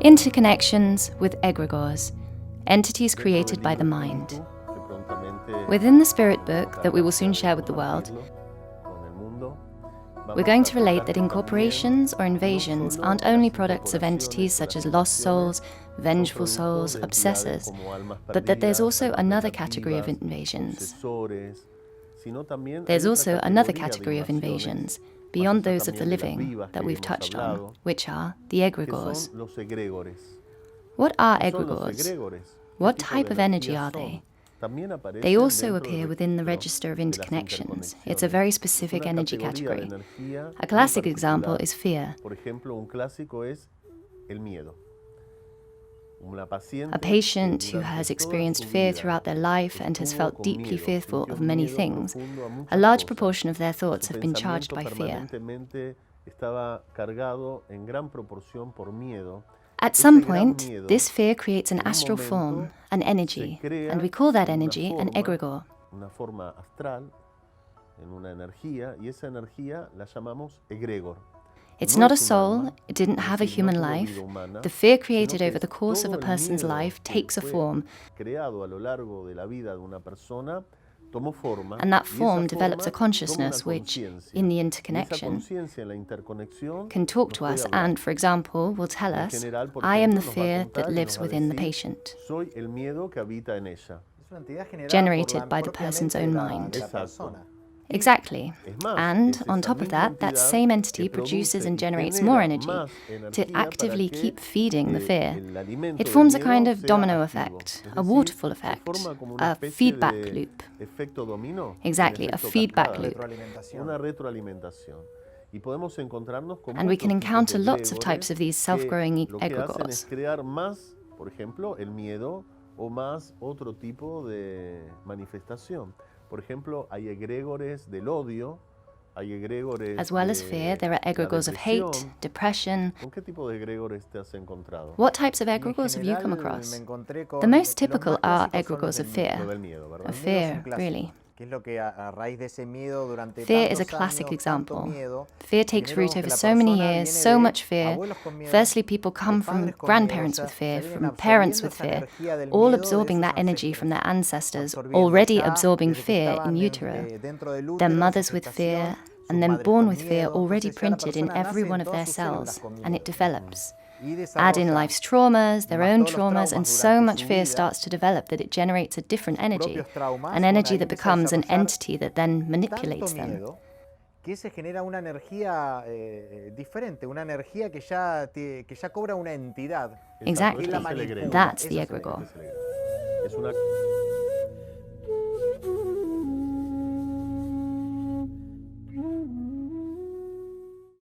Interconnections with egregores, entities created by the mind. Within the spirit book that we will soon share with the world, we're going to relate that incorporations or invasions aren't only products of entities such as lost souls, vengeful souls, obsessors, but that there's also another category of invasions. There's also another category of invasions, beyond those of the living, that we've touched on, which are the egregores. What are egregores? What type of energy are they? They also appear within the register of interconnections. It's a very specific energy category. A classic example is fear. A patient who has experienced fear throughout their life and has felt deeply fearful of many things, a large proportion of their thoughts have been charged by fear. At some point, this fear creates an astral form, an energy, and we call that energy an egregor. It's not a soul, it didn't have a human life. The fear created over the course of a person's life takes a form, and that form develops a consciousness which, in the interconnection, can talk to us and, for example, will tell us, I am the fear that lives within the patient, generated by the person's own mind. Exactly. And, on top of that, that same entity produces and generates more energy to actively keep feeding the fear. It forms a kind of domino effect, a waterfall effect, a feedback loop. Exactly, a feedback loop. And we can encounter lots of types of these self-growing egregores. As well as fear, there are egregores of hate, depression. What types of egregores have you come across? The most typical are egregores of fear. Of fear, really. Fear is a classic example. Fear takes root over so many years, so much fear. Firstly, people come from grandparents with fear, from parents with fear, all absorbing that energy from their ancestors, already absorbing fear in utero. Then mothers with fear, and then born with fear already printed in every one of their cells, and it develops. Add in life's traumas, their own traumas, and so much fear starts to develop that it generates a different energy, an energy that becomes an entity that then manipulates them. Exactly. That's the egregor.